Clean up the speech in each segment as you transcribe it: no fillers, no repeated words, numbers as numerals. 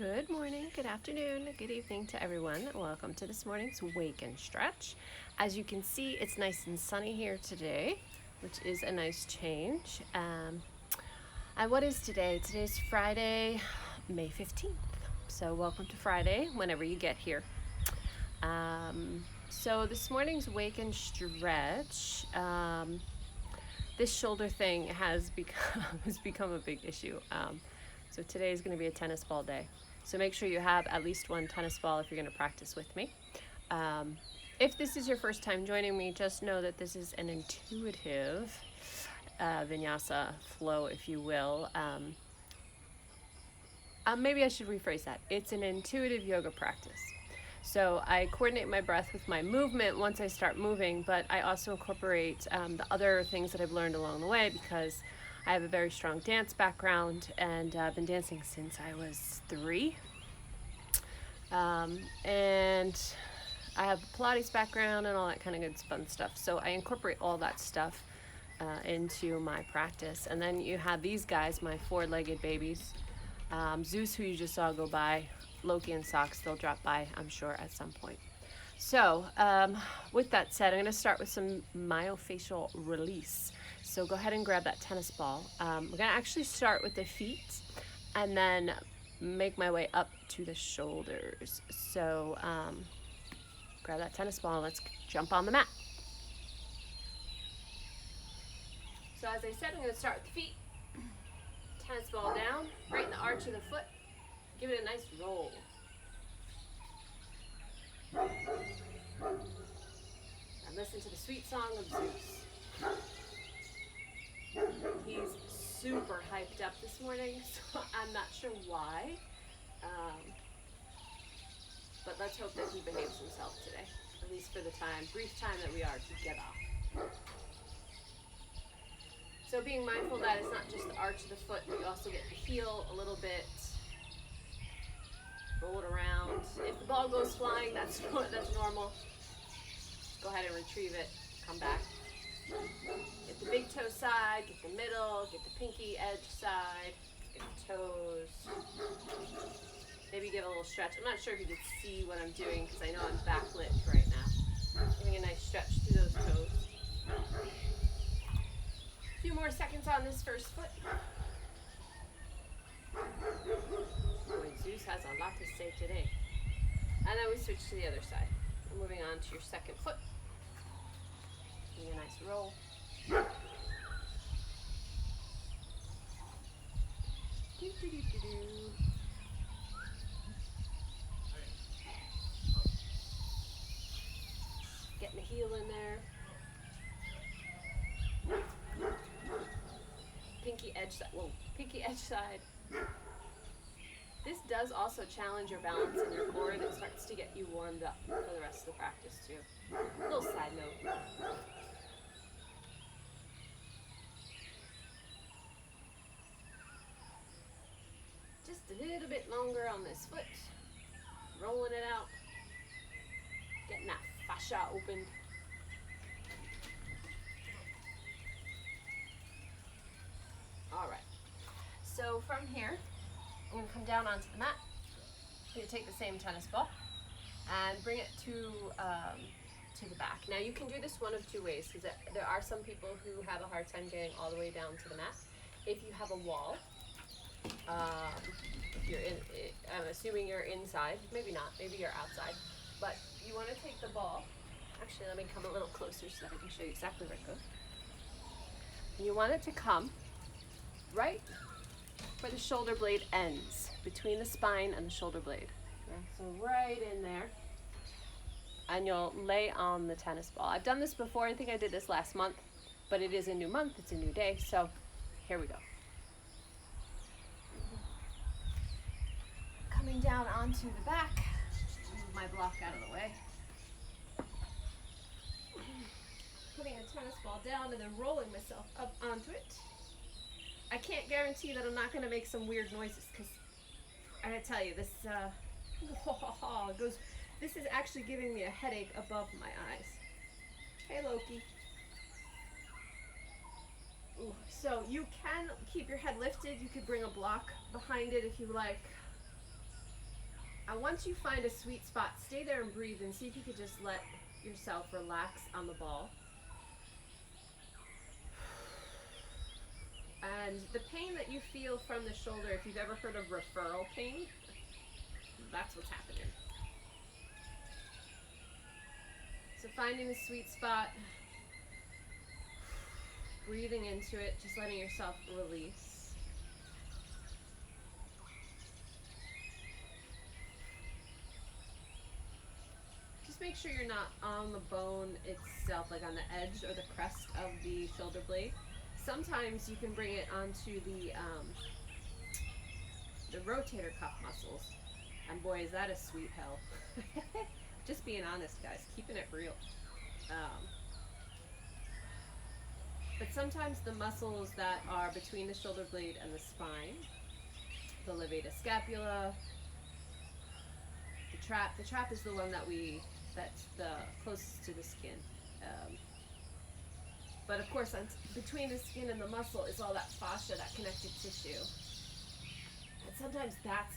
Good morning, good afternoon, good evening to everyone. Welcome to this morning's Wake and Stretch. As you can see, it's nice and sunny here today, which is a nice change. And what is today? Today's Friday, May 15th. So welcome to Friday whenever you get here. So this morning's Wake and Stretch, this shoulder thing has become a big issue. So today is going to be a tennis ball day. So make sure you have at least one tennis ball if you're going to practice with me. If this is your first time joining me, just know that this is an intuitive vinyasa flow, if you will. Maybe I should rephrase that. It's an intuitive yoga practice. So I coordinate my breath with my movement once I start moving, but I also incorporate the other things that I've learned along the way because I have a very strong dance background and I've been dancing since I was 3. And I have a Pilates background and all that kind of good fun stuff. So I incorporate all that stuff into my practice. And then you have these guys, my 4-legged babies. Zeus, who you just saw go by, Loki and Socks, they'll drop by, I'm sure, at some point. So with that said, I'm going to start with some myofascial release. So go ahead and grab that tennis ball. We're going to actually start with the feet and then make my way up to the shoulders. So grab that tennis ball and let's jump on the mat. So as I said, I'm going to start with the feet. Tennis ball down, right in the arch of the foot. Give it a nice roll. And listen to the sweet song of Zeus. He's super hyped up this morning, so I'm not sure why. But let's hope that he behaves himself today, at least for the brief time that we are together. So being mindful that it's not just the arch of the foot, but you also get the heel a little bit. Roll it around. If the ball goes flying, that's normal. Go ahead and retrieve it. Come back. Get the big toe side, get the middle, get the pinky edge side, get the toes. Maybe give a little stretch. I'm not sure if you can see what I'm doing because I know I'm backlit right now. Giving a nice stretch through those toes. A few more seconds on this first foot. Boy, Zeus has a lot to say today. And then we switch to the other side. We're moving on to your second foot. Give me a nice roll. Getting the heel in there. Pinky edge side. This does also challenge your balance in your core and it starts to get you warmed up for the rest of the practice too. A little side note. Just a little bit longer on this foot. Rolling it out. Getting that fascia opened. Alright. So from here, I'm going to come down onto the mat. I'm going to take the same tennis ball and bring it to the back. Now you can do this one of two ways because there are some people who have a hard time getting all the way down to the mat. If you have a wall, if you're in, I'm assuming you're inside, maybe not, maybe you're outside, but you want to take the ball. Actually, let me come a little closer so that I can show you exactly where it goes. And you want it to come right where the shoulder blade ends, between the spine and the shoulder blade. Okay, so right in there. And you'll lay on the tennis ball. I've done this before, I think I did this last month, but it is a new month, it's a new day, so here we go. Coming down onto the back, move my block out of the way. Putting a tennis ball down and then rolling myself up onto it. I can't guarantee that I'm not going to make some weird noises because I gotta tell you, this this is actually giving me a headache above my eyes. Hey Loki. Ooh, so you can keep your head lifted. You could bring a block behind it if you like. And once you find a sweet spot, stay there and breathe and see if you could just let yourself relax on the ball. And the pain that you feel from the shoulder, if you've ever heard of referral pain, that's what's happening. So finding the sweet spot, breathing into it, just letting yourself release. Just make sure you're not on the bone itself, like on the edge or the crest of the shoulder blade. Sometimes you can bring it onto the rotator cuff muscles, and boy, is that a sweet hell. Just being honest, guys, keeping it real. But sometimes the muscles that are between the shoulder blade and the spine, the levator scapula, the trap is the one that's the closest to the skin. But of course, between the skin and the muscle is all that fascia, that connective tissue. And sometimes that's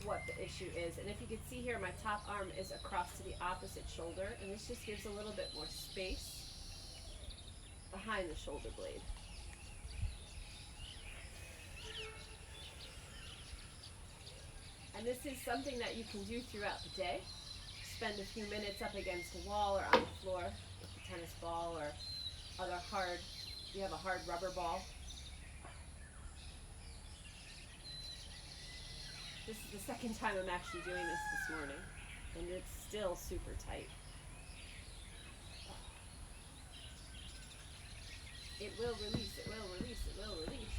what the issue is. And if you can see here, my top arm is across to the opposite shoulder, and this just gives a little bit more space behind the shoulder blade. And this is something that you can do throughout the day. Spend a few minutes up against a wall or on the floor with a tennis ball or other hard, you have a hard rubber ball. This is the second time I'm actually doing this morning, and it's still super tight. It will release, it will release, it will release.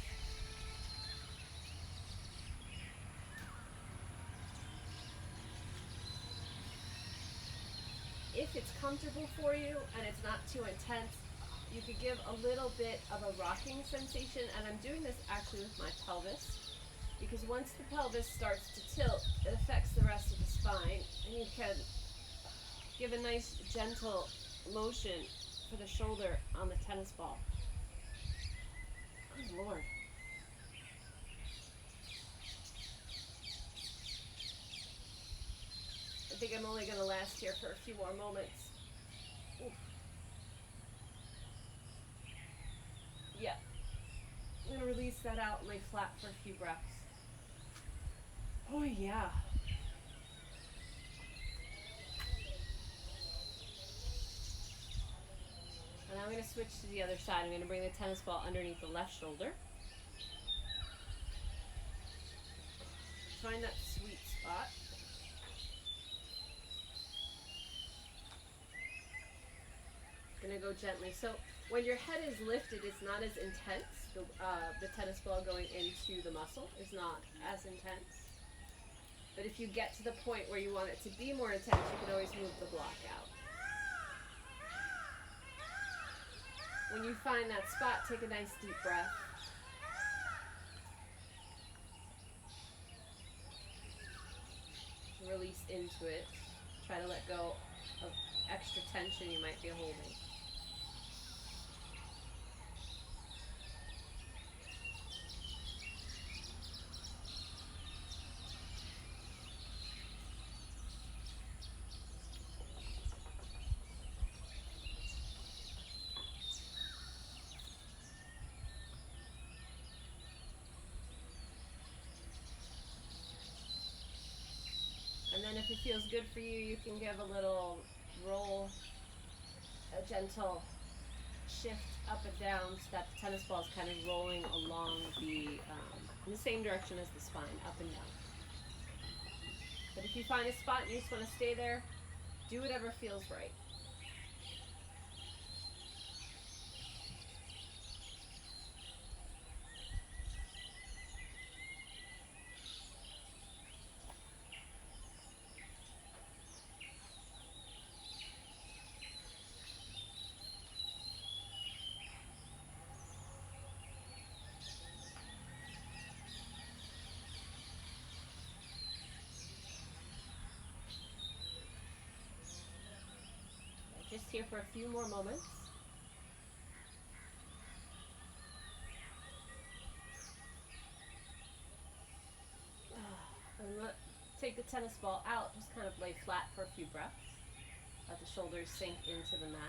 If it's comfortable for you and it's not too intense, you could give a little bit of a rocking sensation, and I'm doing this actually with my pelvis, because once the pelvis starts to tilt, it affects the rest of the spine, and you can give a nice gentle motion for the shoulder on the tennis ball. Good Lord. I think I'm only going to last here for a few more moments. Oof. Yeah. I'm going to release that out and lay flat for a few breaths. Oh yeah. And I'm going to switch to the other side. I'm going to bring the tennis ball underneath the left shoulder. Find that sweet spot. Going to go gently. So when your head is lifted, it's not as intense. The tennis ball going into the muscle is not as intense. But if you get to the point where you want it to be more intense, you can always move the block out. When you find that spot, take a nice deep breath. Release into it. Try to let go of extra tension you might be holding. And then if it feels good for you, you can give a little roll, a gentle shift up and down so that the tennis ball is kind of rolling along in the same direction as the spine, up and down. But if you find a spot and you just want to stay there, do whatever feels right. Just here for a few more moments. And Take the tennis ball out, just kind of lay flat for a few breaths. Let the shoulders sink into the mat.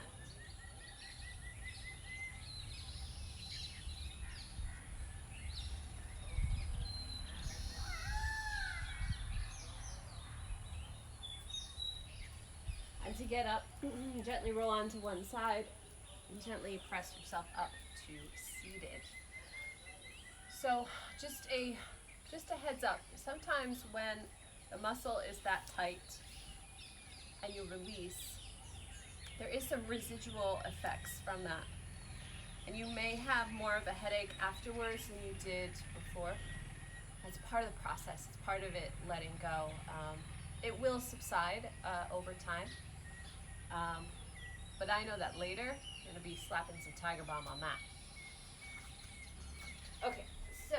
And to get up, gently roll onto one side and gently press yourself up to seated. So just a heads up, sometimes when the muscle is that tight and you release, there is some residual effects from that. And you may have more of a headache afterwards than you did before. It's part of the process, it's part of it letting go. It will subside over time. But I know that later, you're gonna be slapping some Tiger Balm on that. Okay, so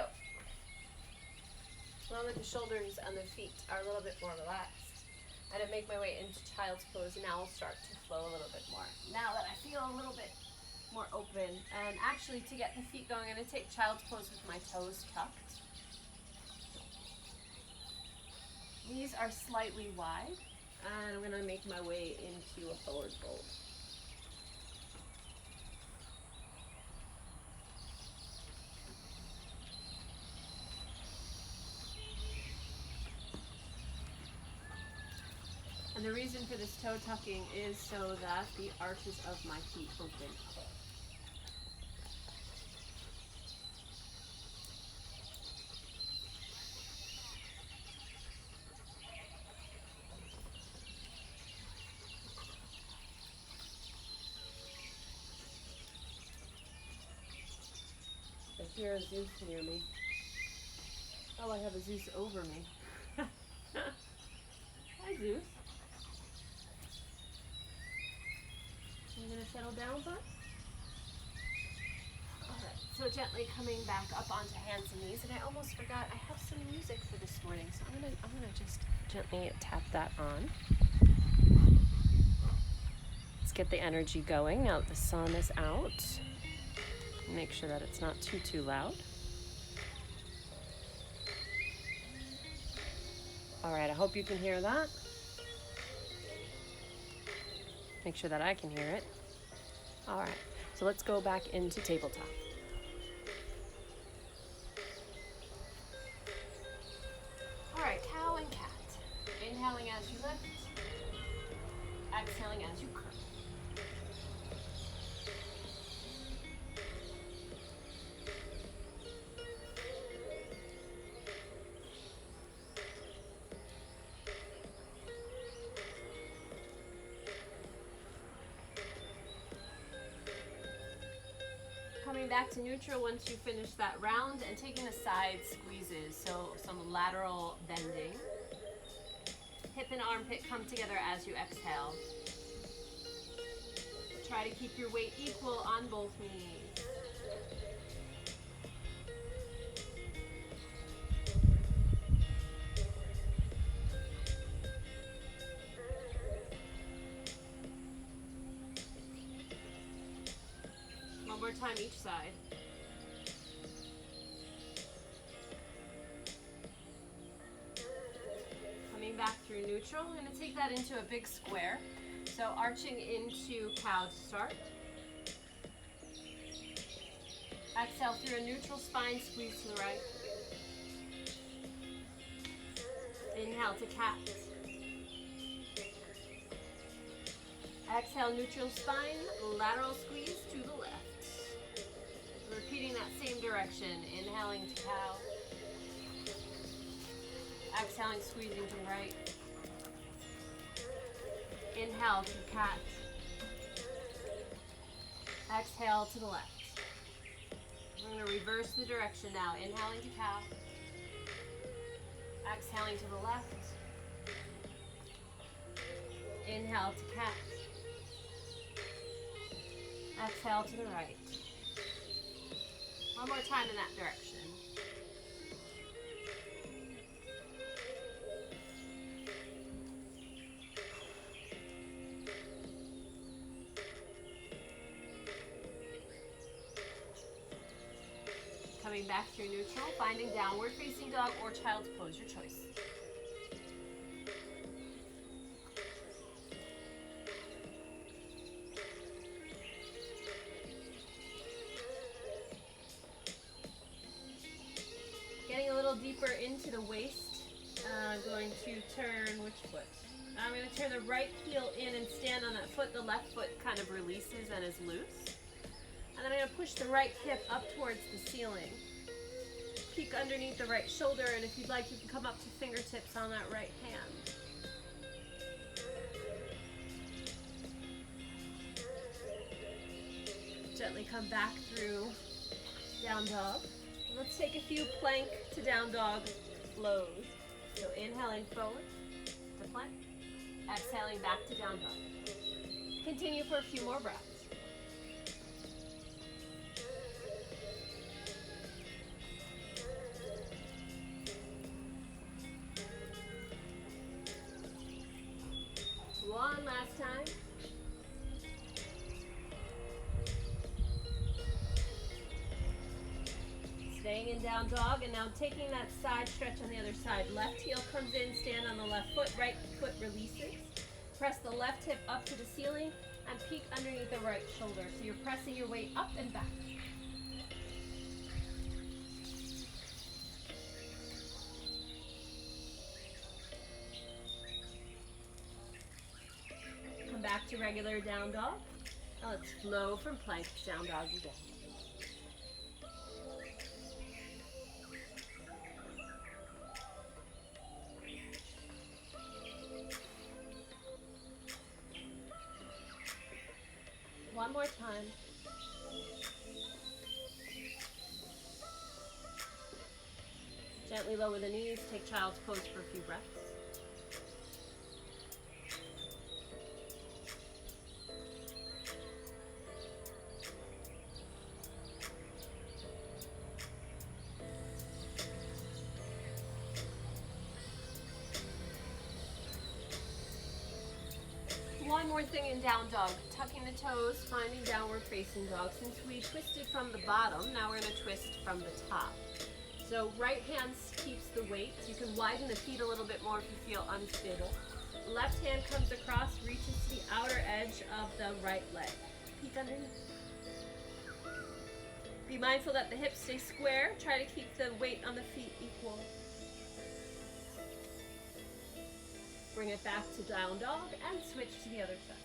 now that the shoulders and the feet are a little bit more relaxed, I'm gonna make my way into child's pose, and now I'll start to flow a little bit more. Now that I feel a little bit more open, and actually to get the feet going, I'm gonna take child's pose with my toes tucked. Knees are slightly wide, and I'm gonna make my way into a forward fold. And the reason for this toe tucking is so that the arches of my feet open up. I hear a Zeus near me. Oh, I have a Zeus over me. Hi, Zeus. You gonna settle down, bud? Alright, so gently coming back up onto hands and knees, and I almost forgot I have some music for this morning, so I'm gonna just gently tap that on. Let's get the energy going now that the sun is out. Make sure that it's not too loud. Alright, I hope you can hear that. Make sure that I can hear it. Alright, so let's go back into tabletop. Alright, cow and cat. Inhaling as you lift. Exhaling as you curl. Coming back to neutral once you finish that round, and taking the side squeezes, so some lateral bending. Hip and armpit come together as you exhale. Try to keep your weight equal on both knees. One more time each side. Coming back through neutral, I'm going to take that into a big square. So arching into cow to start. Exhale through a neutral spine, squeeze to the right. Inhale to cat. Exhale, neutral spine, lateral squeeze to the left. Repeating that same direction, inhaling to cow. Exhaling, squeezing to the right. Inhale to cat. Exhale to the left. We're going to reverse the direction now. Inhaling to cow. Exhaling to the left. Inhale to cat. Exhale to the right. One more time in that direction. Coming back through neutral, finding downward facing dog or child's pose, your choice. deeper into the waist. I'm going to turn which foot? I'm going to turn the right heel in and stand on that foot. The left foot kind of releases and is loose. And then I'm going to push the right hip up towards the ceiling. Peek underneath the right shoulder, and if you'd like, you can come up to fingertips on that right hand. Gently come back through down dog. Let's take a few plank to down dog flows. So inhaling forward to plank, exhaling back to down dog. Continue for a few more breaths. One last time. Staying in down dog, and now taking that side stretch on the other side. Left heel comes in, stand on the left foot, right foot releases. Press the left hip up to the ceiling and peek underneath the right shoulder. So you're pressing your weight up and back. Come back to regular down dog. Now let's flow from plank to down dog again. One more time. Gently lower the knees, take child's pose for a few breaths. One more thing in down dog, tucking the toes, finding downward facing dog. Since we twisted from the bottom, now we're going to twist from the top. So right hand keeps the weight. You can widen the feet a little bit more if you feel unstable. Left hand comes across, reaches to the outer edge of the right leg. Peek underneath. Be mindful that the hips stay square. Try to keep the weight on the feet equal. Bring it back to down dog and switch to the other side.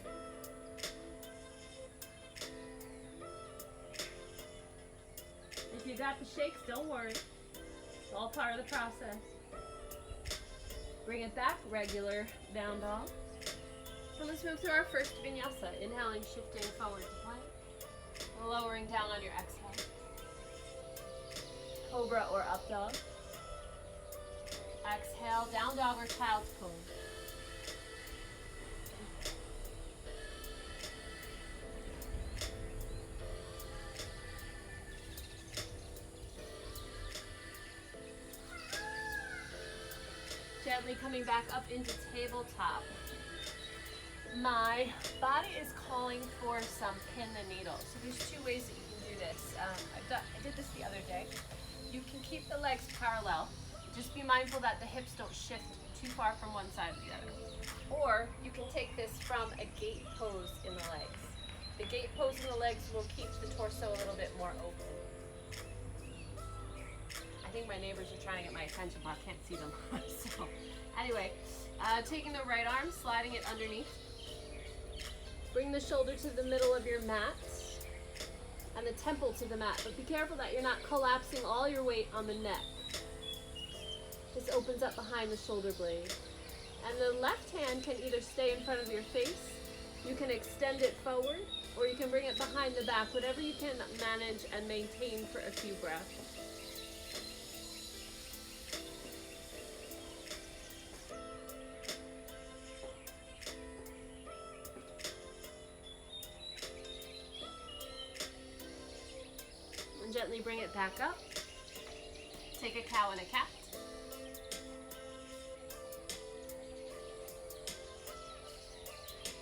If you got the shakes, don't worry. It's all part of the process. Bring it back, regular down dog. So let's move through our first vinyasa. Inhaling, shifting forward to plank. Lowering down on your exhale. Cobra or up dog. Exhale, down dog or child's pose. Gently coming back up into tabletop. My body is calling for some pin the needle. So there's two ways that you can do this. I did this the other day. You can keep the legs parallel. Just be mindful that the hips don't shift too far from one side to the other. Or you can take this from a gate pose in the legs. The gate pose in the legs will keep the torso a little bit more open. I think my neighbors are trying to get my attention, but I can't see them. So anyway, taking the right arm, sliding it underneath. Bring the shoulder to the middle of your mat and the temple to the mat, but be careful that you're not collapsing all your weight on the neck. This opens up behind the shoulder blade. And the left hand can either stay in front of your face, you can extend it forward, or you can bring it behind the back, whatever you can manage and maintain for a few breaths. And gently bring it back up. Take a cow and a cat.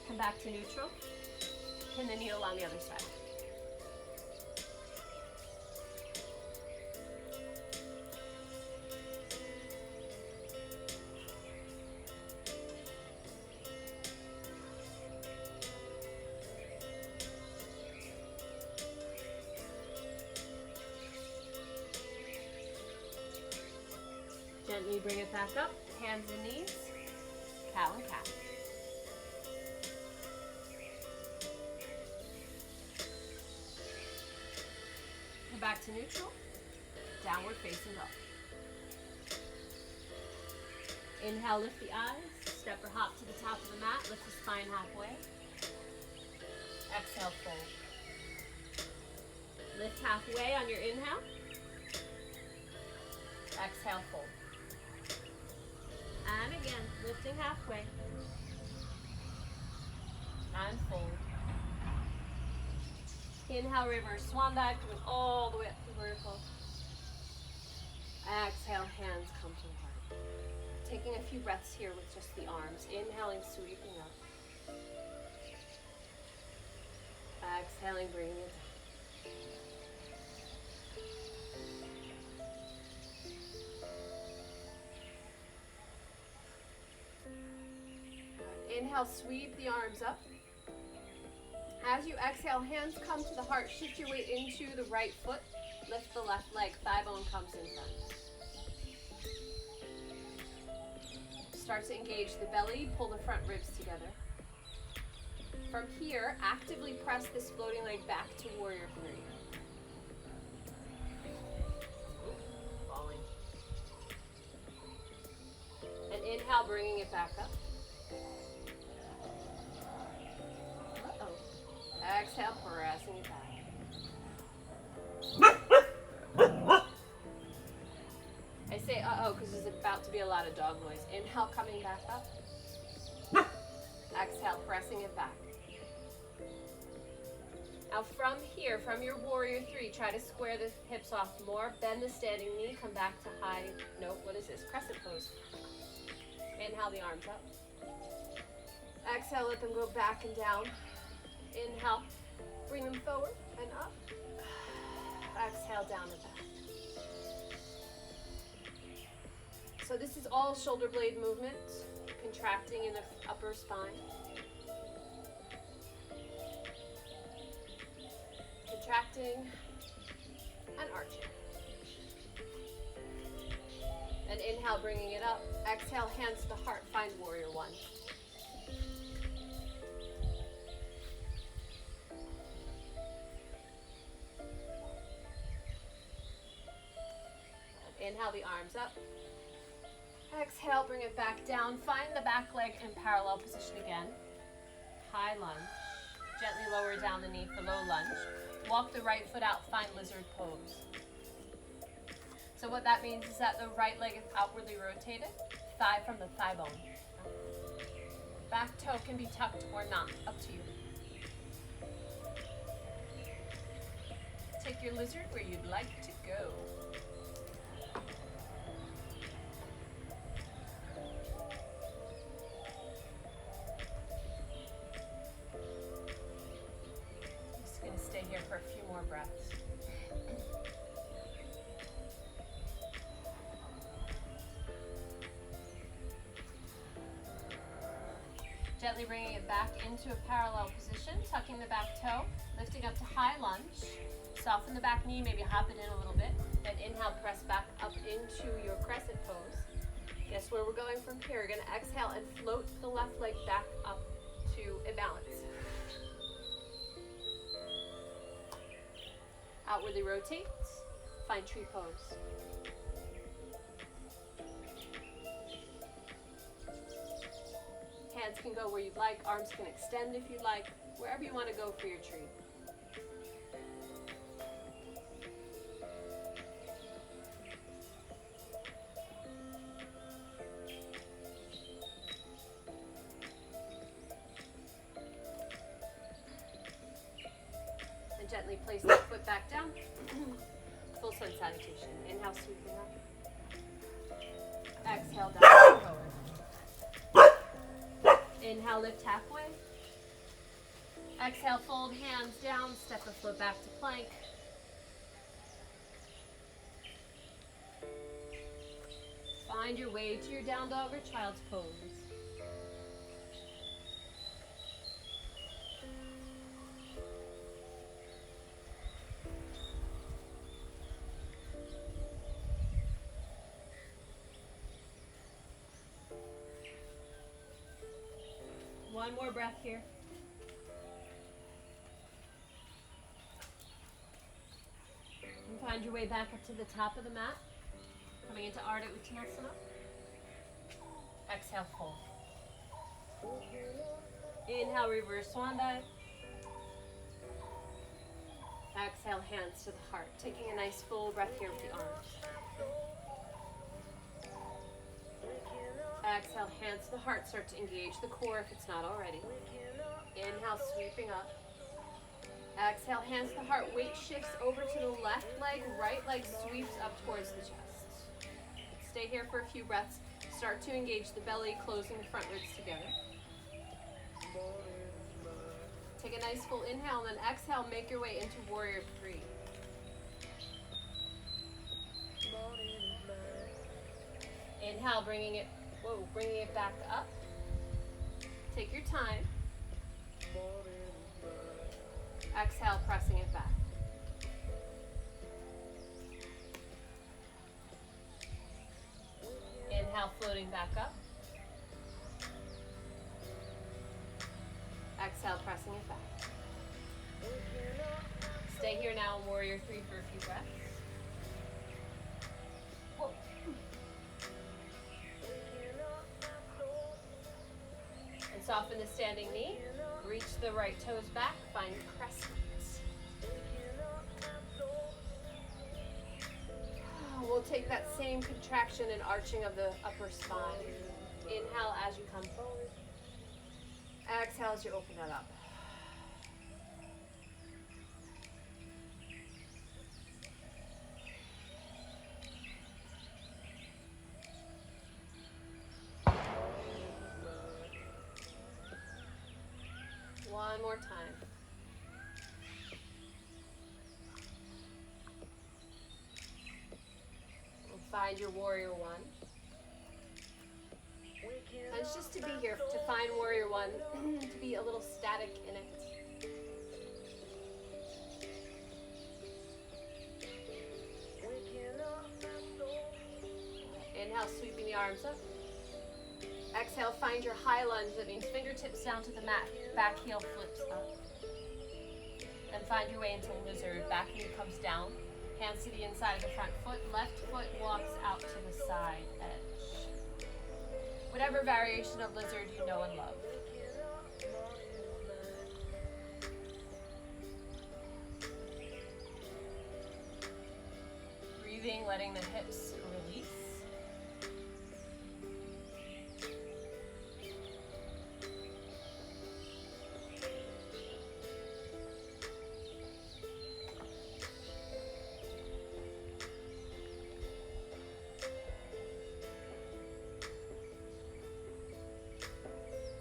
Come back to neutral. Pin the needle on the other side. Gently bring it back up, hands and knees, cow and cat. Come back to neutral, downward facing dog. Inhale, lift the eyes, step or hop to the top of the mat, lift the spine halfway. Exhale, fold. Lift halfway on your inhale. Exhale, fold. And again, lifting halfway. And fold. Inhale, reverse swan dive, coming all the way up to vertical. Exhale, hands come to the heart. Taking a few breaths here with just the arms. Inhaling, sweeping up. Exhaling, bringing it down. Inhale, sweep the arms up. As you exhale, hands come to the heart. Shift your weight into the right foot. Lift the left leg. Thigh bone comes in front. Start to engage the belly. Pull the front ribs together. From here, actively press this floating leg back to warrior three. Falling. And inhale, bringing it back up. Exhale, pressing it back. I say uh-oh because there's about to be a lot of dog noise. Inhale, coming back up. Exhale, pressing it back. Now from here, from your warrior three, try to square the hips off more. Bend the standing knee, come back to high, no, what is this? Crescent pose. Inhale the arms up. Exhale, let them go back and down. Inhale, bring them forward and up. Exhale, down and back. So this is all shoulder blade movement, contracting in the upper spine. Contracting and arching. And inhale, bringing it up. Exhale, hands to heart, find warrior one. Inhale the arms up. Exhale, bring it back down. Find the back leg in parallel position again. High lunge. Gently lower down the knee for low lunge. Walk the right foot out, find lizard pose. So what that means is that the right leg is outwardly rotated, thigh from the thigh bone. Back toe can be tucked or not, up to you. Take your lizard where you'd like to go. Here for a few more breaths. Gently bringing it back into a parallel position, tucking the back toe, lifting up to high lunge. Soften the back knee, maybe hop it in a little bit. Then inhale, press back up into your crescent pose. Guess where we're going from here? We're going to exhale and float the left leg back up to a balance. Outwardly rotate, find tree pose. Hands can go where you'd like, arms can extend if you'd like, wherever you want to go for your tree. Gently place the foot back down. Full sun salutation. Inhale, sweeping up. Exhale, down forward. Inhale, lift halfway. Exhale, fold hands down. Step the foot back to plank. Find your way to your down dog or child's pose. One more breath here. And find your way back up to the top of the mat. Coming into Ardha Uttanasana. Exhale, fold. Inhale, reverse swan dive. Exhale, hands to the heart. Taking a nice full breath here with the arms. Exhale, hands to the heart. Start to engage the core if it's not already. Inhale, sweeping up. Exhale, hands to the heart. Weight shifts over to the left leg. Right leg sweeps up towards the chest. Stay here for a few breaths. Start to engage the belly, closing the front ribs together. Take a nice full inhale and then exhale. Make your way into warrior three. Inhale, bringing it back up. Take your time. Exhale, pressing it back. Inhale, floating back up. Exhale, pressing it back. Stay here now in warrior three for a few breaths. Whoa. And soften the standing knee. Reach the right toes back. Find crescent. We'll take that same contraction and arching of the upper spine. Inhale as you come forward. Exhale as you open it up. One more time. Find your warrior one. And it's just to be here, to find warrior one, to be a little static in it. Inhale, sweeping the arms up. Exhale, find your high lunge. That means fingertips down to the mat, back heel flips up. Then find your way into lizard. Back knee comes down. Hands to the inside of the front foot. Left foot walks out to the side edge. Whatever variation of lizard you know and love. Breathing, letting the hips release.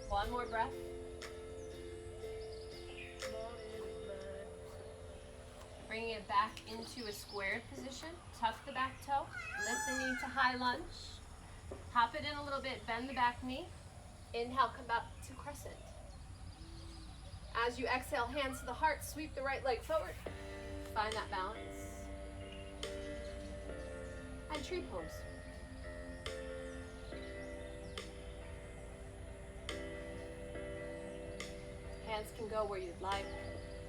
One more breath. Bringing it back into a squared position. Tuck the back toe. Lift the knee to high lunge. Hop it in a little bit. Bend the back knee. Inhale, come back to crescent. As you exhale, hands to the heart. Sweep the right leg forward. Find that balance. And tree pose. Hands can go where you'd like.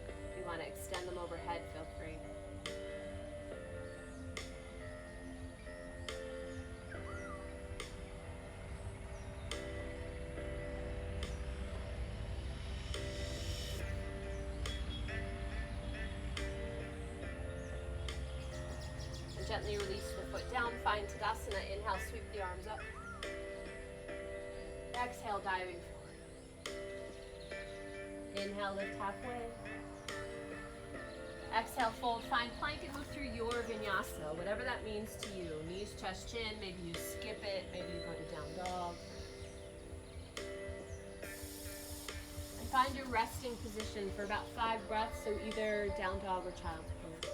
If you want to extend them overhead, feel free. And gently release the foot down. Find Tadasana. Inhale, sweep the arms up. Exhale, diving forward. Inhale, lift halfway. Exhale, fold. Find plank and move through your vinyasa, whatever that means to you. Knees, chest, chin. Maybe you skip it. Maybe you go to down dog. And find your resting position for about 5 breaths, so either down dog or child's pose.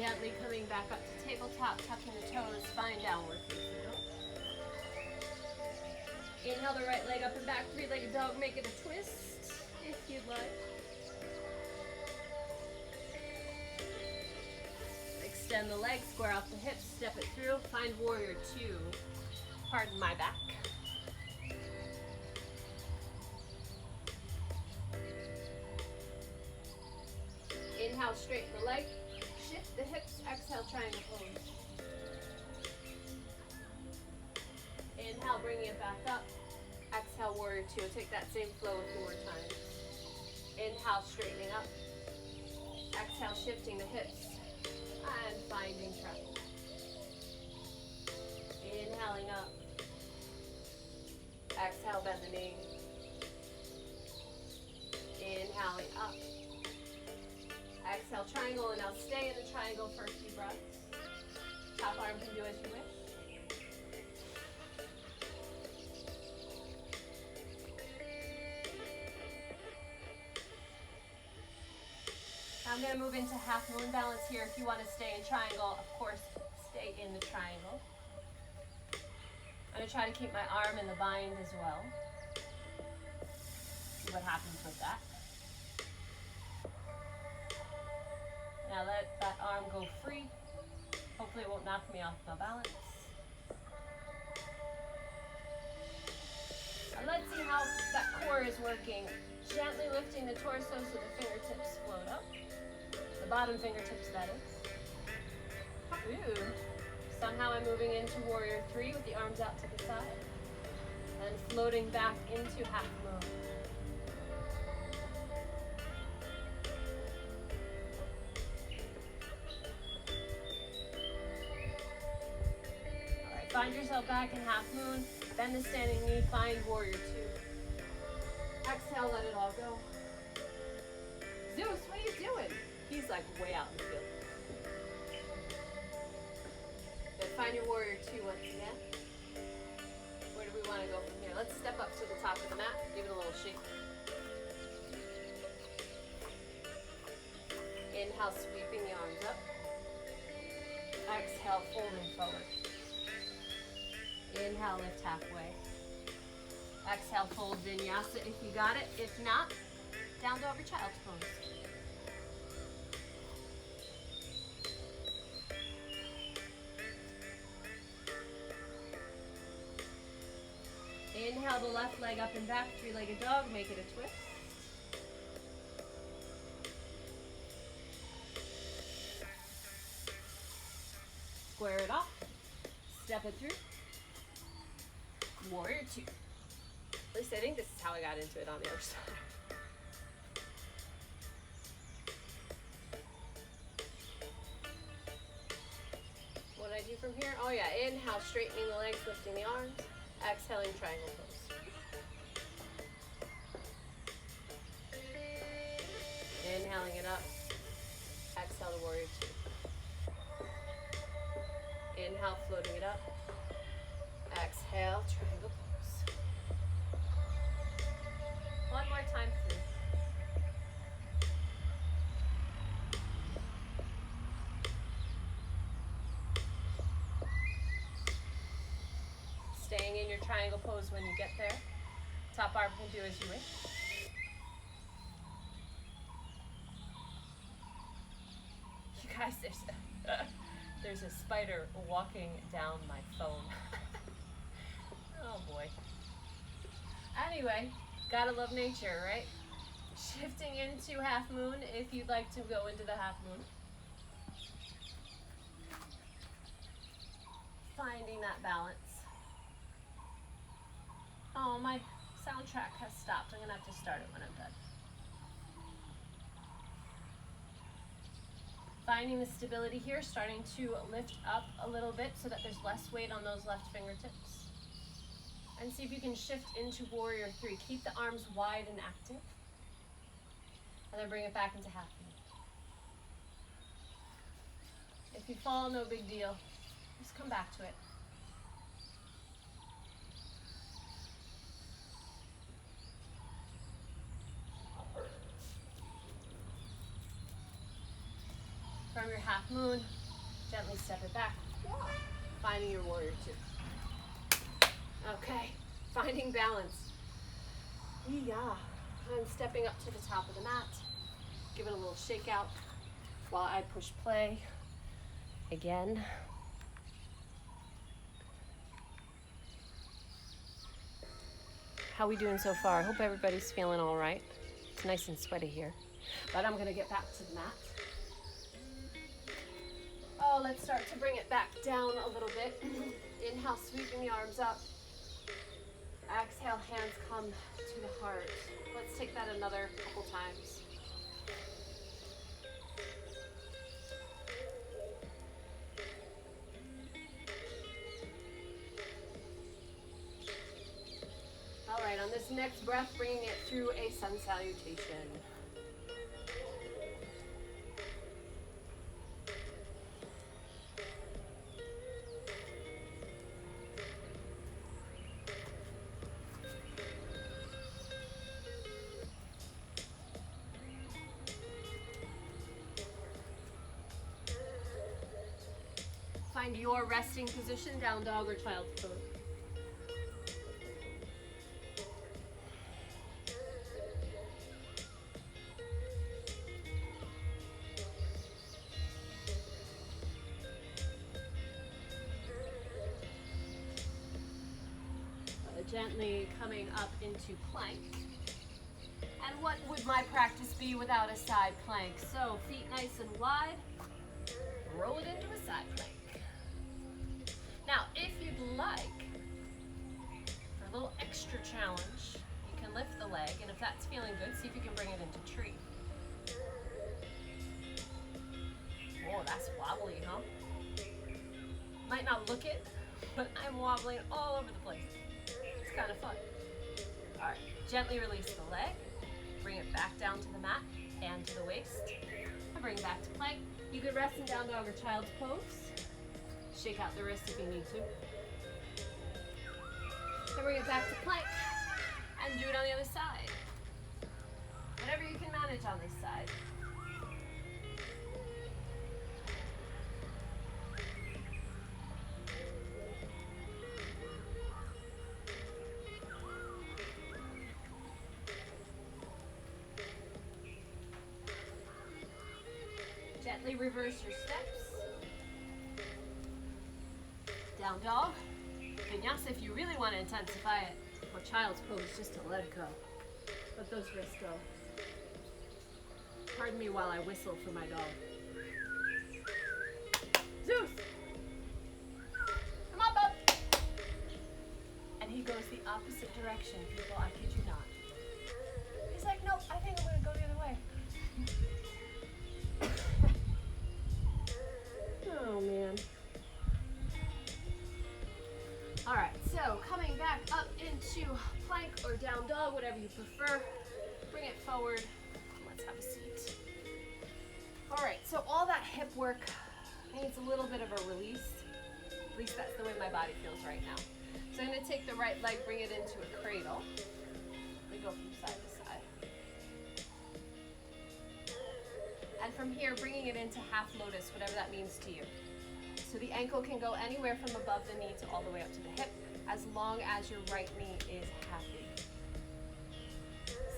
Gently coming back up to tabletop, tucking the toes, spine downward facing dog. Inhale the right leg up and back, three-legged dog, make it a twist if you'd like. Extend the legs, square out the hips, step it through, find warrior two. Pardon my back. Inhale, straighten the leg, shift the hips, exhale, triangle pose. Inhale, bringing it back up. Exhale, warrior two. Take that same flow a few more times. Inhale, straightening up. Exhale, shifting the hips and finding triangle. Inhaling up. Exhale, bend the knee. Inhaling up. Exhale, triangle, and now stay in the triangle for a few breaths. Top arm can do as you wish. I'm going to move into half moon balance here. If you want to stay in triangle, of course, stay in the triangle. I'm going to try to keep my arm in the bind as well. See what happens with that. Now let that arm go free. Hopefully it won't knock me off my balance. And let's see how that core is working. Gently lifting the torso so the fingertips float up. The bottom fingertips, that is. Ooh. Somehow I'm moving into warrior three with the arms out to the side. And floating back into half moon. Alright, find yourself back in half moon. Bend the standing knee, find warrior two. Exhale, let it all go. Zeus, what are you doing? He's like way out in the field. Then find your warrior two once again. Where do we want to go from here? Let's step up to the top of the mat. Give it a little shake. Inhale, sweeping the arms up. Exhale, folding forward. Inhale, lift halfway. Exhale, fold vinyasa if you got it. If not, down dog or child's pose. Inhale the left leg up and back, three-legged dog, make it a twist. Square it off, step it through. Warrior two. At least I think this is how I got into it on the other side. What did I do from here? Oh yeah, inhale, straightening the legs, lifting the arms. Exhaling, triangle pose. Inhaling it up. Exhale to warrior two. Inhale, floating it up. Exhale, triangle pose. One more time through. Staying in your triangle pose when you get there. Top arm can do as you wish. You guys, there's a spider walking down my phone. Oh boy. Anyway, gotta love nature, right? Shifting into half moon if you'd like to go into the half moon. Finding that balance. Oh, my soundtrack has stopped. I'm gonna have to start it when I'm done. Finding the stability here, starting to lift up a little bit so that there's less weight on those left fingertips. And see if you can shift into warrior three. Keep the arms wide and active. And then bring it back into half moon. If you fall, no big deal. Just come back to it. From your half moon, gently step it back, finding your warrior two. Okay, finding balance. Yeah, I'm stepping up to the top of the mat. Give it a little shake out while I push play again. How we doing so far? I hope everybody's feeling all right. It's nice and sweaty here, but I'm gonna get back to the mat. Oh, let's start to bring it back down a little bit. Inhale, sweeping the arms up. Exhale, hands come to the heart. Let's take that another couple times. All right, on this next breath, bringing it through a sun salutation. Find your resting position, down dog or child's pose. Gently coming up into plank. And what would my practice be without a side plank? So feet nice and wide, roll it into a side plank. Now, if you'd like, for a little extra challenge, you can lift the leg, and if that's feeling good, see if you can bring it into tree. Oh, that's wobbly, huh? Might not look it, but I'm wobbling all over the place. It's kind of fun. All right, gently release the leg, bring it back down to the mat and to the waist, and bring it back to plank. You could rest in down dog or child's pose. Shake out the wrist if you need to. Then bring it back to plank and do it on the other side. Whatever you can manage on this side. Gently reverse your steps. Down dog. Vinyasa if you really want to intensify it. Or child's pose just to let it go. Let those wrists go. Pardon me while I whistle for my dog. Zeus! Come on, bub! And he goes the opposite direction, people, I kid you not. He's like, nope, I think I'm going to go the other way. Oh, man. All right, so coming back up into plank or down dog, whatever you prefer. Bring it forward. Let's have a seat. All right, so all that hip work needs a little bit of a release. At least that's the way my body feels right now. So I'm going to take the right leg, bring it into a cradle. We go from side to side. And from here, bringing it into half lotus, whatever that means to you. So the ankle can go anywhere from above the knee to all the way up to the hip, as long as your right knee is happy.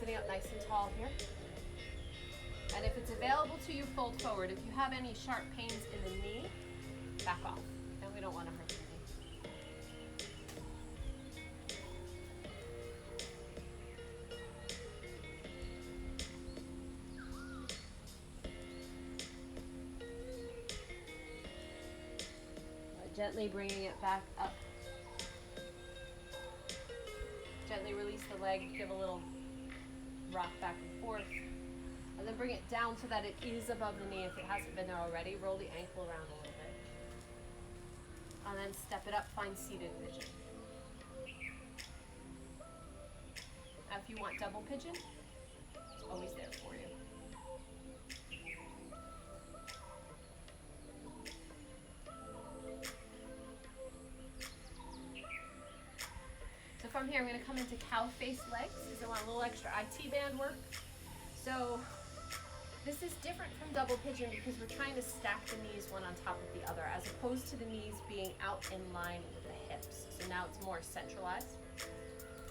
Sitting up nice and tall here. And if it's available to you, fold forward. If you have any sharp pains in the knee, back off. And we don't want to hurt the knee. Gently bringing it back up. Gently release the leg, give a little rock back and forth. And then bring it down so that it is above the knee if it hasn't been there already. Roll the ankle around a little bit. And then step it up, find seated pigeon. Now if you want double pigeon, it's always there for you. From here, I'm going to come into cow face legs because I want a little extra IT band work. So This is different from double pigeon because we're trying to stack the knees one on top of the other, as opposed to the knees being out in line with the hips. So now it's more centralized.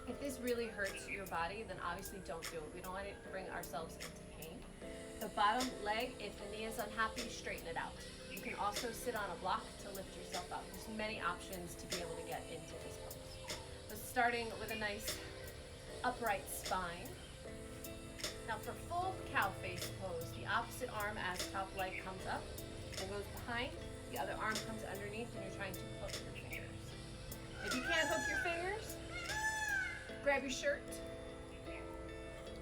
If this really hurts your body, then obviously don't do it. We don't want to bring ourselves into pain. The bottom leg, if the knee is unhappy, straighten it out. You can also sit on a block to lift yourself up. There's many options to be able to get into this pose. So starting with a nice upright spine. Now for full cow face pose, the opposite arm as top leg comes up and goes behind, the other arm comes underneath, and you're trying to hook your fingers. If you can't hook your fingers, grab your shirt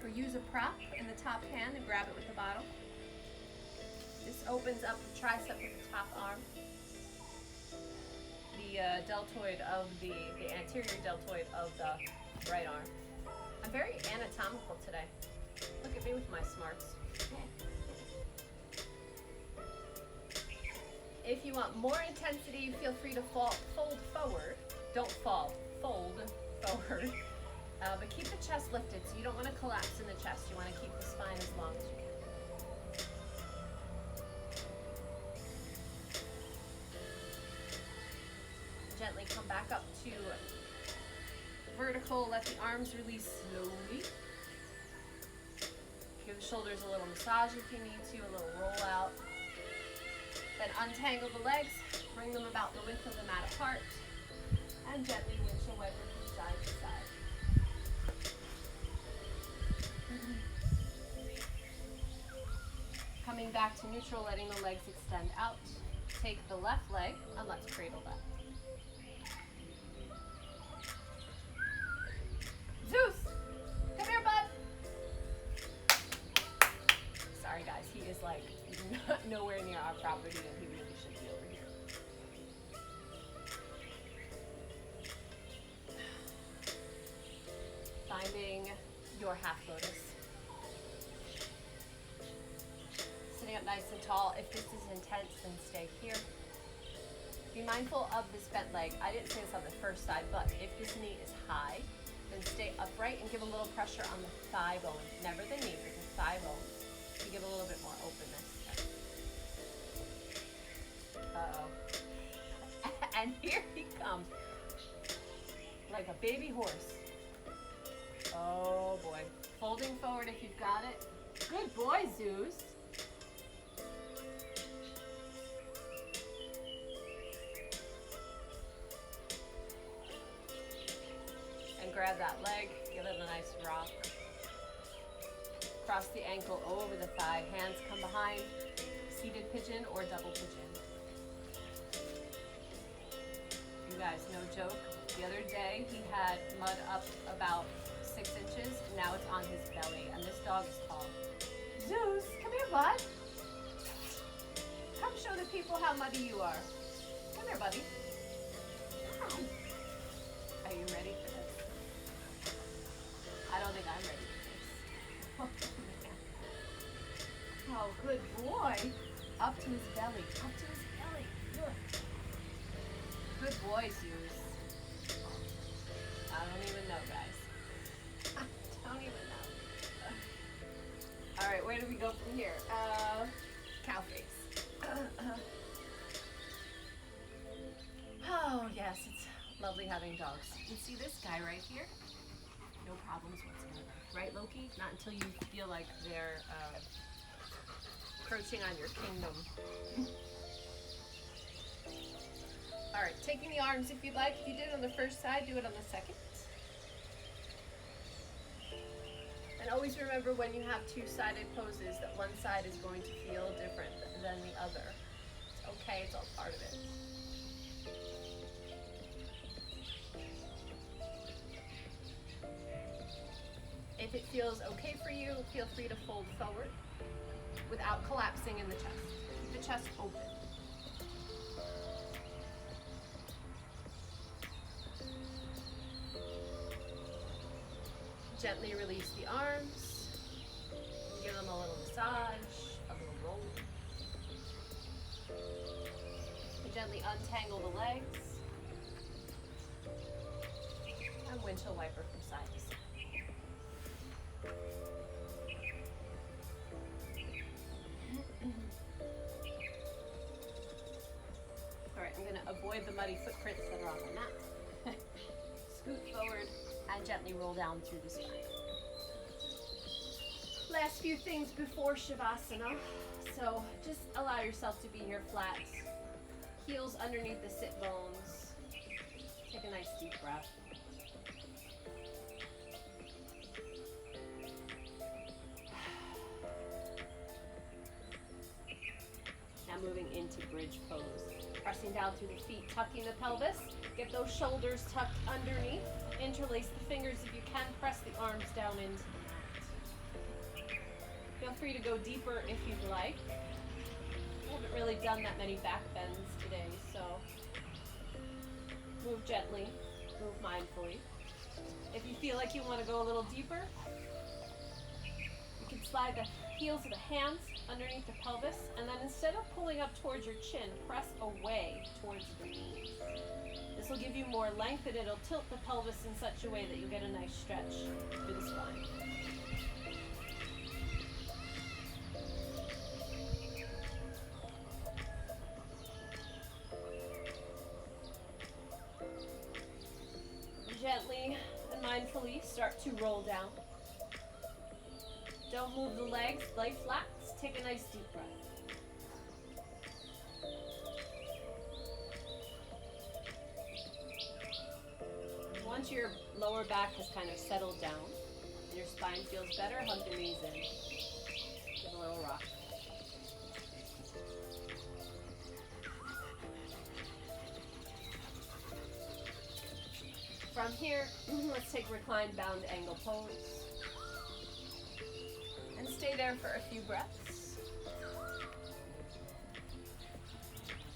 or use a prop in the top hand and grab it with the bottom. This opens up the tricep with the top arm, the deltoid of the anterior deltoid of the right arm. I'm very anatomical today. Look at me with my smarts. If you want more intensity, feel free to fold forward. Don't fall, fold forward. But keep the chest lifted, so you don't want to collapse in the chest. You want to keep the spine as long as you can. Gently come back up to vertical. Let the arms release slowly. Give the shoulders a little massage if you need to, a little roll out. Then untangle the legs, bring them about the width of the mat apart, and gently windshield wiper from side to side. Coming back to neutral, letting the legs extend out. Take the left leg and let's cradle that. Zeus, come here, bud. Sorry guys, he is like nowhere near our property and he really should be over here. Finding your half lotus. Sitting up nice and tall. If this is intense, then stay here. Be mindful of this bent leg. I didn't say this on the first side, but if this knee is high, then stay upright and give a little pressure on the thigh bone. Never the knee, but the thigh bone to give a little bit more openness. Uh-oh. And here he comes. Like a baby horse. Oh boy. Folding forward if you've got it. Good boy, Zeus. And grab that leg, give it a nice rock. Cross the ankle over the thigh, hands come behind, seated pigeon or double pigeon. You guys, no joke, the other day he had mud up about 6 inches, and now it's on his belly, and this dog is tall. Zeus, come here, bud. Come show the people how muddy you are. Come here, buddy. Come. Are you ready for this? I don't think I'm ready for this. Oh, good boy. Up to his belly. Up to his belly. Good. Good boy, Zeus. I don't even know, guys. I don't even know. All right, where do we go from here? Cow face. Oh, yes, it's lovely having dogs. You see this guy right here? No problems whatsoever. Right, Loki? Not until you feel like they're encroaching on your kingdom. All right, taking the arms if you'd like. If you did it on the first side, do it on the second. And always remember when you have two-sided poses that one side is going to feel different than the other. It's okay, it's all part of it. If it feels okay for you, feel free to fold forward without collapsing in the chest. Keep the chest open. Gently release the arms. Give them a little massage, a little roll. And gently untangle the legs. And windshield wiper from side to side. muddy footprints that are on the mat. Scoot forward and gently roll down through the spine. Last few things before Shavasana. So just allow yourself to be here flat. Heels underneath the sit bones. Take a nice deep breath. Now moving into bridge pose. Pressing down through the feet, tucking the pelvis. Get those shoulders tucked underneath. Interlace the fingers if you can. Press the arms down into the mat. Feel free to go deeper if you'd like. I haven't really done that many back bends today, so move gently, move mindfully. If you feel like you want to go a little deeper, you can slide the heels of the hands underneath the pelvis, and then instead of pulling up towards your chin, press away towards the knees. This will give you more length, and it'll tilt the pelvis in such a way that you'll get a nice stretch through the spine. Gently and mindfully start to roll down. Don't move the legs, lay flat. Take a nice deep breath. Once your lower back has kind of settled down, your spine feels better, hug the knees in. Give a little rock. From here, let's take reclined bound angle pose. And stay there for a few breaths.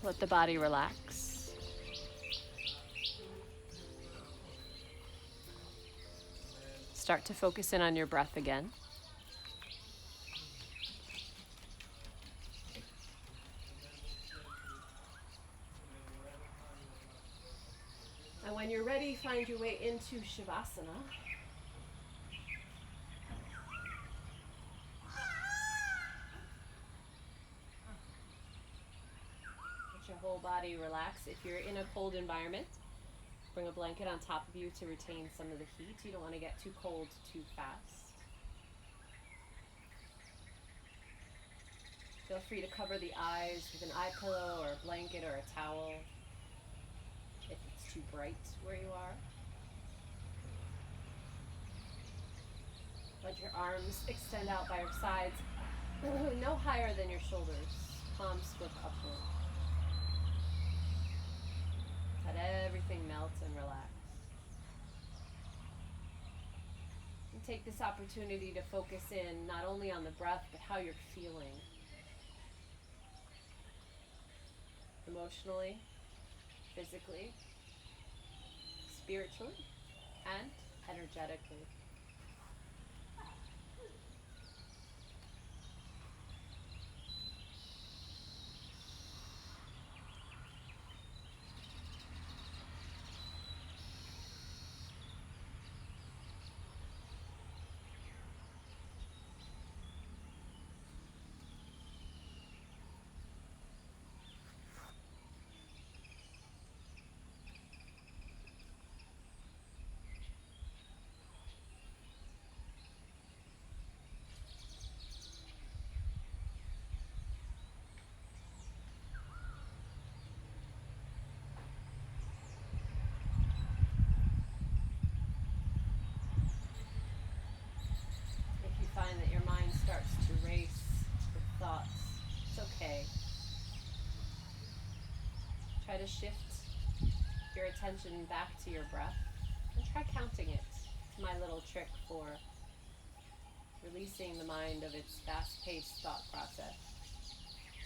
Let the body relax. Start to focus in on your breath again. And when you're ready, find your way into Shavasana. Let your whole body relax. If you're in a cold environment, bring a blanket on top of you to retain some of the heat. You don't want to get too cold too fast. Feel free to cover the eyes with an eye pillow or a blanket or a towel if it's too bright where you are. Let your arms extend out by your sides, no higher than your shoulders. Palms scoop upward. Let everything melt and relax. And take this opportunity to focus in not only on the breath, but how you're feeling. Emotionally, physically, spiritually, and energetically. Find that your mind starts to race with thoughts. It's okay. Try to shift your attention back to your breath and try counting it. It's my little trick for releasing the mind of its fast-paced thought process.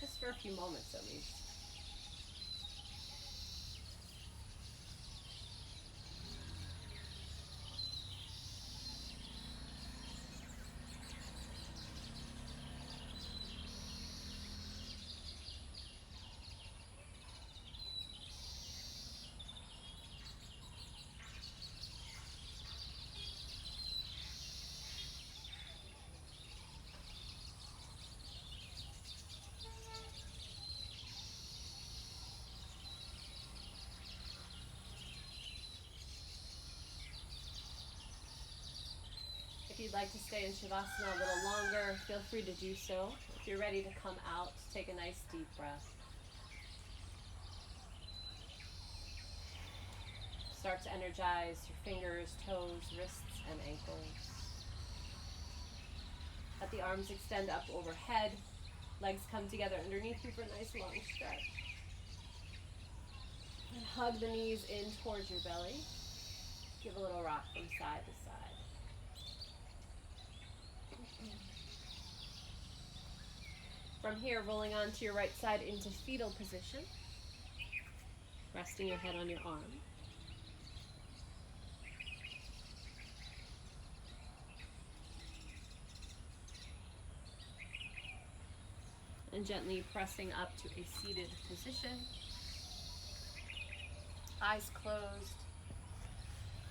Just for a few moments at least. If you'd like to stay in Shavasana a little longer, feel free to do so. If you're ready to come out, take a nice deep breath. Start to energize your fingers, toes, wrists, and ankles. Let the arms extend up overhead. Legs come together underneath you for a nice long stretch. And hug the knees in towards your belly. Give a little rock from side to side. From here, rolling onto your right side into fetal position. Resting your head on your arm. And gently pressing up to a seated position. Eyes closed.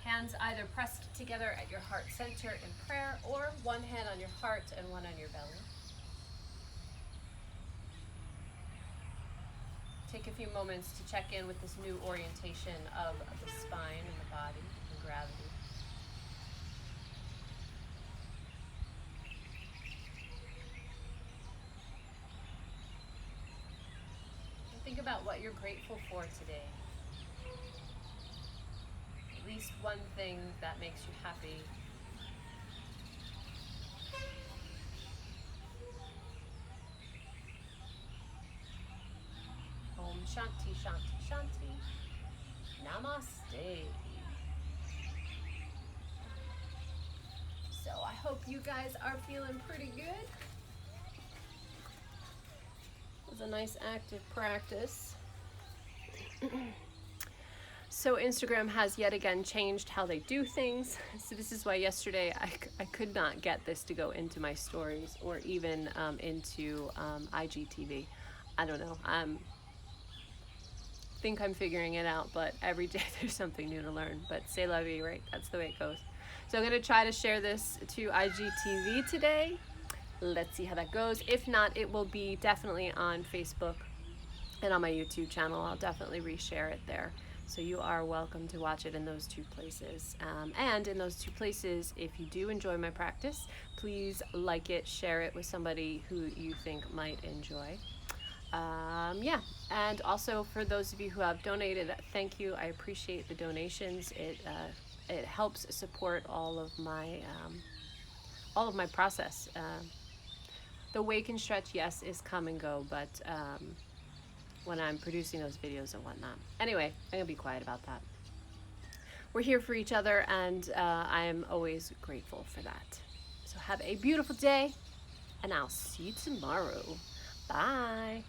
Hands either pressed together at your heart center in prayer, or one hand on your heart and one on your belly. Take a few moments to check in with this new orientation of the spine and the body and gravity. And think about what you're grateful for today. At least one thing that makes you happy. Om Shanti Shanti Shanti. Namaste. So I hope you guys are feeling pretty good. It was a nice active practice. So Instagram has yet again changed how they do things. So this is why yesterday I could not get this to go into my stories or even into IGTV. I don't know. Think I'm figuring it out, but every day there's something new to learn. But c'est la vie, right? That's the way it goes. So I'm going to try to share this to IGTV today. Let's see how that goes. If not, it will be definitely on Facebook and on my YouTube channel. I'll definitely reshare it there. So you are welcome to watch it in those two places. And in those two places, if you do enjoy my practice, please like it, share it with somebody who you think might enjoy. Yeah, and also for those of you who have donated, thank you. I appreciate the donations. It helps support all of my process. The wake and stretch, yes, is come and go, but when I'm producing those videos and whatnot. Anyway, I'm gonna be quiet about that. We're here for each other, and I'm always grateful for that. So have a beautiful day, and I'll see you tomorrow. Bye.